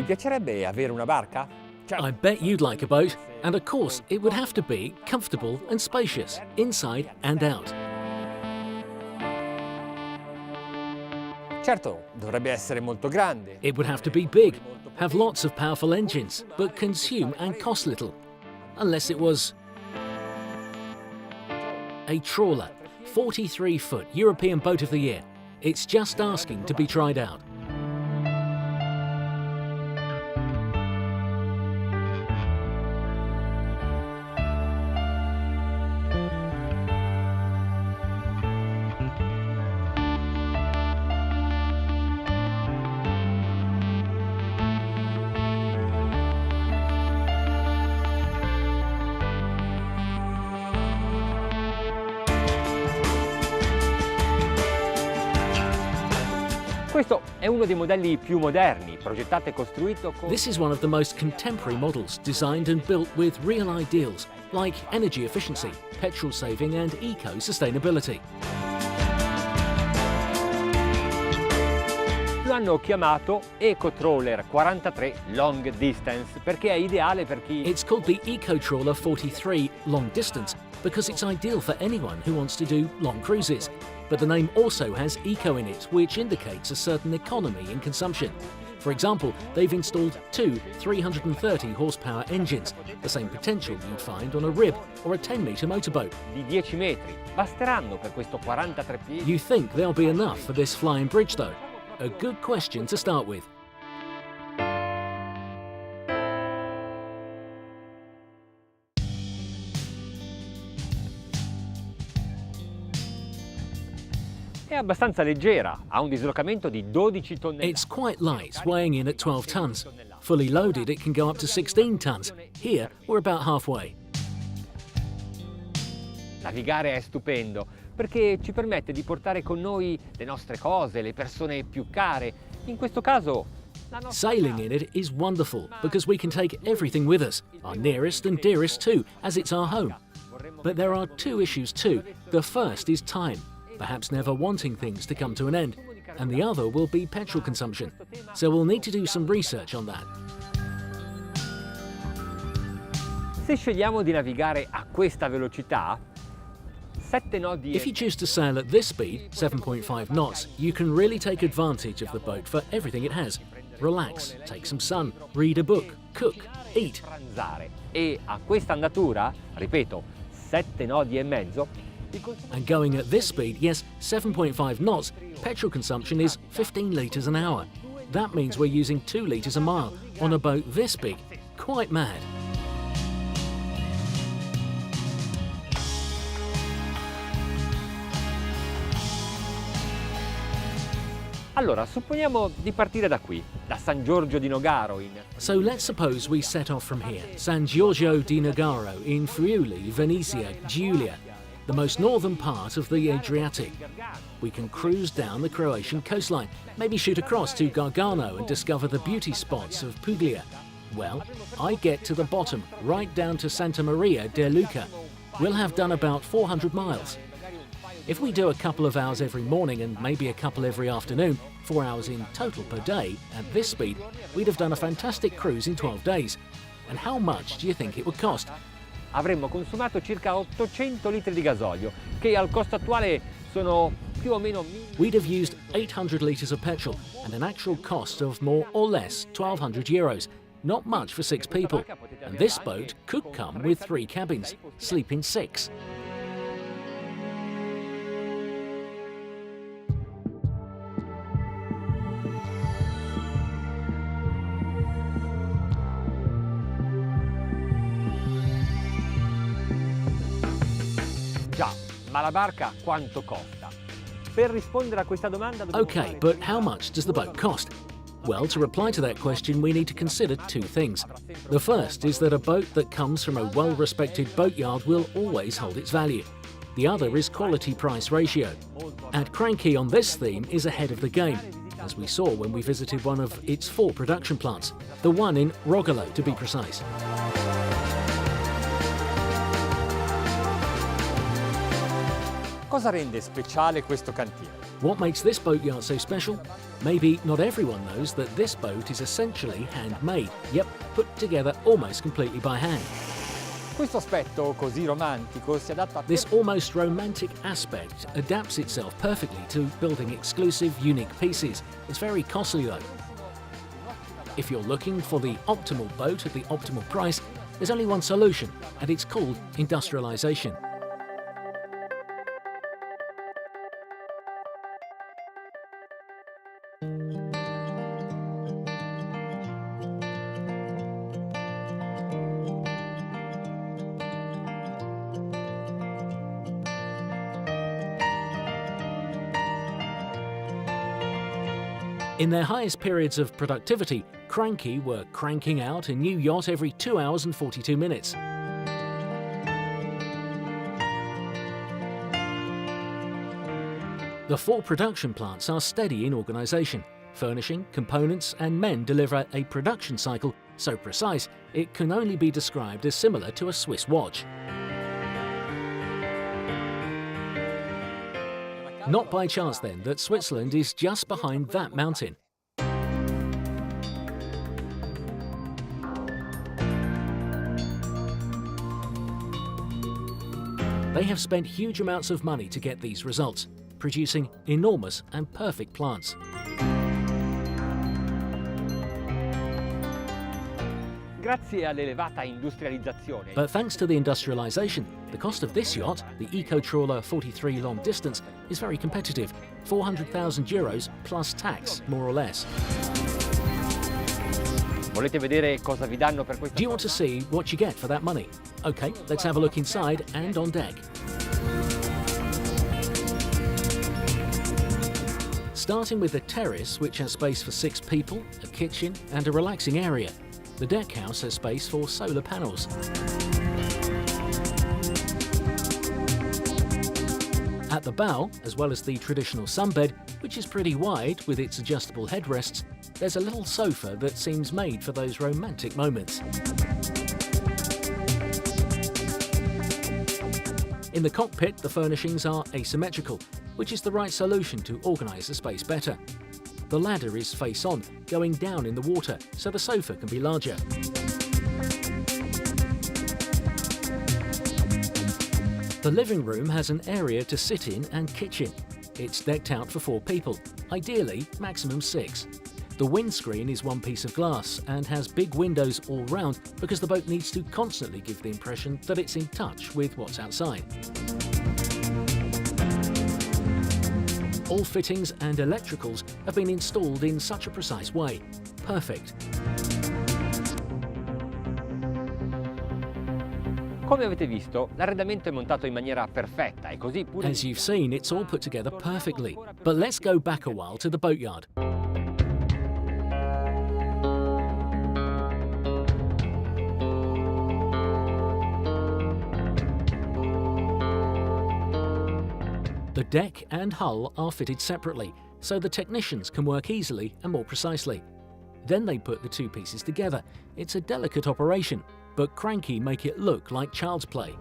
piacerebbe avere una barca? I bet you'd like a boat, and of course it would have to be comfortable and spacious, inside and out. Certo, dovrebbe essere molto grande. It would have to be big, have lots of powerful engines, but consume and cost little. Unless it was a trawler, 43-foot European Boat of the Year. It's just asking to be tried out. Questo è uno dei modelli più moderni, progettato e costruito con... This is one of the most contemporary models, designed and built with real ideals, like energy efficiency, petrol saving and eco-sustainability. Lo hanno chiamato Eco Trawler 43 Long Distance perché è ideale per chi... It's called the Eco Trawler 43 Long Distance because it's ideal for anyone who wants to do long cruises. But the name also has eco in it, which indicates a certain economy in consumption. For example, they've installed two 330 horsepower engines, the same potential you'd find on a RIB or a 10-metre motorboat. Di 10 metri. Basteranno per questo 43 piedi? You think they'll be enough for this flying bridge though? A good question to start with. È abbastanza leggera, ha un dislocamento di 12 tonnellate. It's quite light, weighing in at 12 tons. Fully loaded, it can go up to 16 tons. Here, we're about halfway. Navigare è stupendo perché ci permette di portare con noi le nostre cose, le persone più care. In questo caso, la nostra Sailing in it is wonderful because we can take everything with us, our nearest and dearest too, as it's our home. But there are two issues too. The first is time, perhaps never wanting things to come to an end, and the other will be petrol consumption. So we'll need to do some research on that. Se scegliamo di navigare a questa velocità, 7 nodi If you choose to sail at this speed, 7.5 knots, you can really take advantage of the boat for everything it has. Relax, take some sun, read a book, cook, eat. pranzare. E a questa andatura, ripeto, 7 nodi e mezzo, il consumo And going at this speed, yes, 7.5 knots, petrol consumption is 15 litres an hour. That means we're using 2 litres a mile on a boat this big. Quite mad. Allora, supponiamo di partire da qui, da San Giorgio di Nogaro in... So let's suppose we set off from here, San Giorgio di Nogaro in Friuli, Venezia, Giulia, the most northern part of the Adriatic. We can cruise down the Croatian coastline, maybe shoot across to Gargano and discover the beauty spots of Puglia. Well, I get to the bottom, right down to Santa Maria de Luca. We'll have done about 400 miles. If we do a couple of hours every morning and maybe a couple every afternoon, 4 hours in total per day, at this speed, we'd have done a fantastic cruise in 12 days. And how much do you think it would cost? Avremmo consumato circa 800 litri di gasolio, che al costo attuale sono più o meno... We'd have used 800 litres of petrol and an actual cost of more or less 1,200 euros. Not much for 6 people. And this boat could come with 3 cabins, sleeping 6. Già, ma la barca quanto costa? Per rispondere a questa domanda dobbiamo Okay, fare- but how much does the boat cost? Well, to reply to that question, we need to consider 2 things. The first is that a boat that comes from a well-respected boatyard will always hold its value. The other is quality-price ratio. At Cranchi on this theme is ahead of the game, as we saw when we visited one of its 4 production plants, the one in Rogolo to be precise. Cosa rende speciale questo cantiere? What makes this boatyard so special? Maybe not everyone knows that this boat is essentially handmade. Yep, put together almost completely by hand. Questo aspetto così romantico si adatta a This almost romantic aspect adapts itself perfectly to building exclusive, unique pieces. It's very costly though. If you're looking for the optimal boat at the optimal price, there's only one solution, and it's called industrialization. In their highest periods of productivity, Cranchi were cranking out a new yacht every 2 hours and 42 minutes. The 4 production plants are steady in organisation. Furnishing, components and men deliver a production cycle so precise it can only be described as similar to a Swiss watch. Not by chance then that Switzerland is just behind that mountain. They have spent huge amounts of money to get these results, producing enormous and perfect plants. Grazie all'elevata industrializzazione. But thanks to the industrialization, the cost of this yacht, the Trawler 43 long distance, is very competitive. €400,000 plus tax, more or less. Volete vedere cosa vi danno per questa? Do you want to see what you get for that money? Okay, let's have a look inside and on deck. Starting with the terrace, which has space for 6 people, a kitchen and a relaxing area. The deck house has space for solar panels. At the bow, as well as the traditional sunbed, which is pretty wide with its adjustable headrests, there's a little sofa that seems made for those romantic moments. In the cockpit, the furnishings are asymmetrical, which is the right solution to organise the space better. The ladder is face-on, going down in the water, so the sofa can be larger. The living room has an area to sit in and kitchen. It's decked out for 4 people, ideally maximum 6. The windscreen is one piece of glass and has big windows all round because the boat needs to constantly give the impression that it's in touch with what's outside. All fittings and electricals have been installed in such a precise way. Perfect. Come avete visto, l'arredamento è montato in maniera perfetta e così pure. As you've seen, it's all put together perfectly. But let's go back a while to the boatyard. The deck and hull are fitted separately, so the technicians can work easily and more precisely. Then they put the 2 pieces together. It's a delicate operation, but Cranchi make it look like child's play.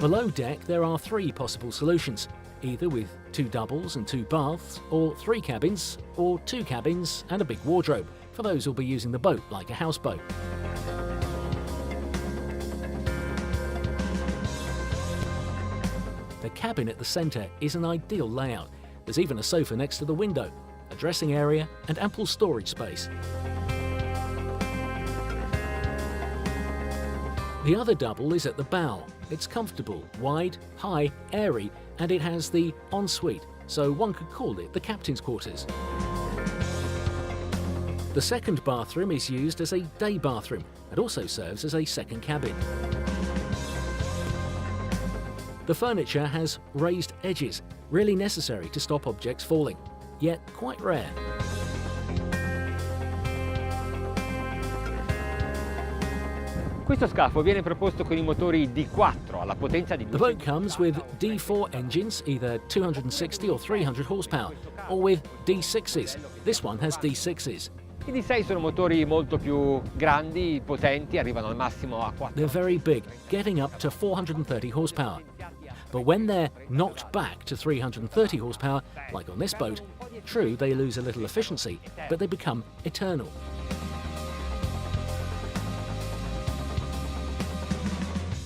Below deck there are 3 possible solutions, either with 2 doubles and 2 baths, or 3 cabins, or 2 cabins and a big wardrobe, for those who'll be using the boat like a houseboat. The cabin at the centre is an ideal layout. There's even a sofa next to the window, a dressing area and ample storage space. The other double is at the bow. It's comfortable, wide, high, airy, and it has the ensuite, so one could call it the captain's quarters. The second bathroom is used as a day bathroom and also serves as a second cabin. The furniture has raised edges, really necessary to stop objects falling, yet quite rare. Questo scafo viene proposto con i motori D4 alla potenza di The boat 200 comes with D4 engines, either 260 or 300 horsepower, or with D6s. This one has D6s. I D6 sono motori molto più grandi, potenti, arrivano al massimo a 4. They're very big, getting up to 430 horsepower. But when they're knocked back to 330 horsepower, like on this boat, true, they lose a little efficiency, but they become eternal.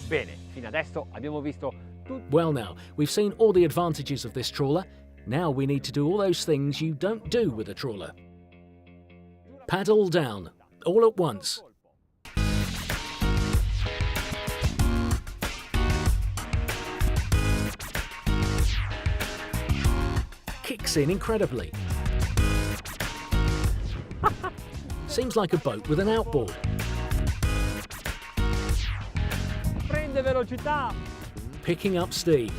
Bene, fino adesso abbiamo visto tutto. Well now, we've seen all the advantages of this trawler. Now we need to do all those things you don't do with a trawler. Paddle down, all at once. Kicks in incredibly. Seems like a boat with an outboard. Prende velocità Picking up steam.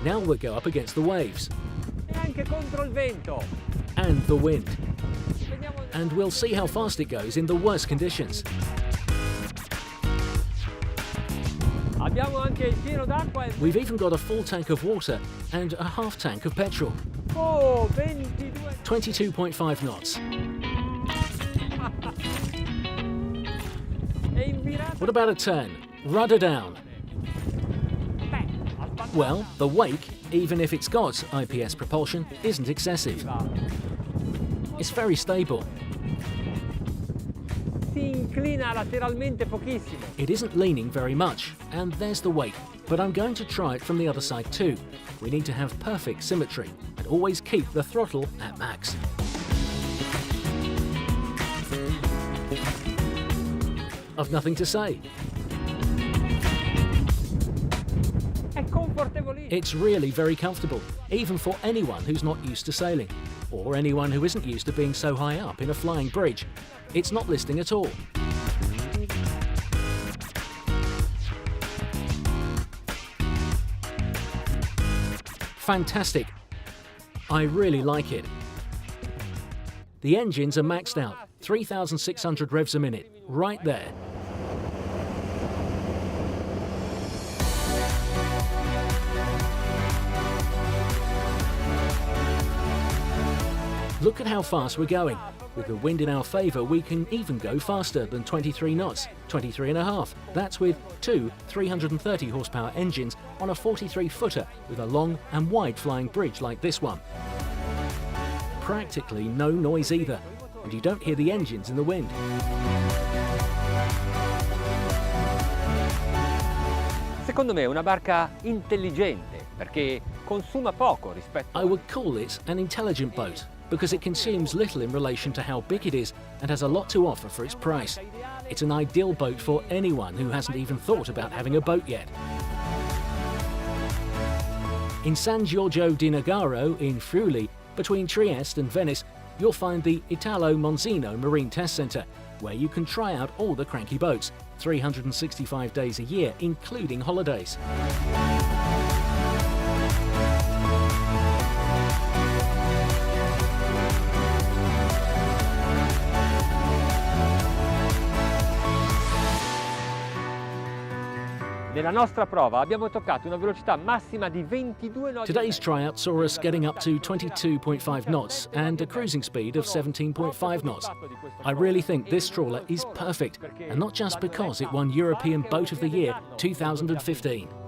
Now we'll go up against the waves e anche contro il vento. and the wind. Vediamo And we'll see how fast it goes in the worst conditions. Abbiamo anche il pieno d'acqua e We've even got a full tank of water and a half tank of petrol. oh, 22. 22.5 knots. È in virata. What about a turn? Rudder down. Beh, aspetta. Well, the wake, even if it's got IPS propulsion, isn't excessive. It's very stable. Si inclina lateralmente pochissimo. It isn't leaning very much, and there's the wake. But I'm going to try it from the other side too. We need to have perfect symmetry and always keep the throttle at max. I've nothing to say. È confortevolissimo. It's really very comfortable, even for anyone who's not used to sailing, or anyone who isn't used to being so high up in a flying bridge. It's not listing at all. Fantastic. I really like it. The engines are maxed out, 3,600 revs a minute, right there. Look at how fast we're going. With the wind in our favour, we can even go faster than 23 knots, 23 and a half. That's with two 330 horsepower engines on a 43-footer with a long and wide flying bridge like this one. Practically no noise either, and you don't hear the engines in the wind. Secondo me è una barca intelligente perché consuma poco rispetto I would call it an intelligent boat because it consumes little in relation to how big it is and has a lot to offer for its price. It's an ideal boat for anyone who hasn't even thought about having a boat yet. In San Giorgio di Nogaro in Friuli, between Trieste and Venice, you'll find the Italo Monzino Marine Test Centre, where you can try out all the Cranchi boats, 365 days a year, including holidays. Nella nostra prova abbiamo toccato una velocità massima di 22 nodi. Today's tryout saw us getting up to 22.5 knots and a cruising speed of 17.5 knots. I really think this trawler is perfect, and not just because it won European Boat of the Year 2015.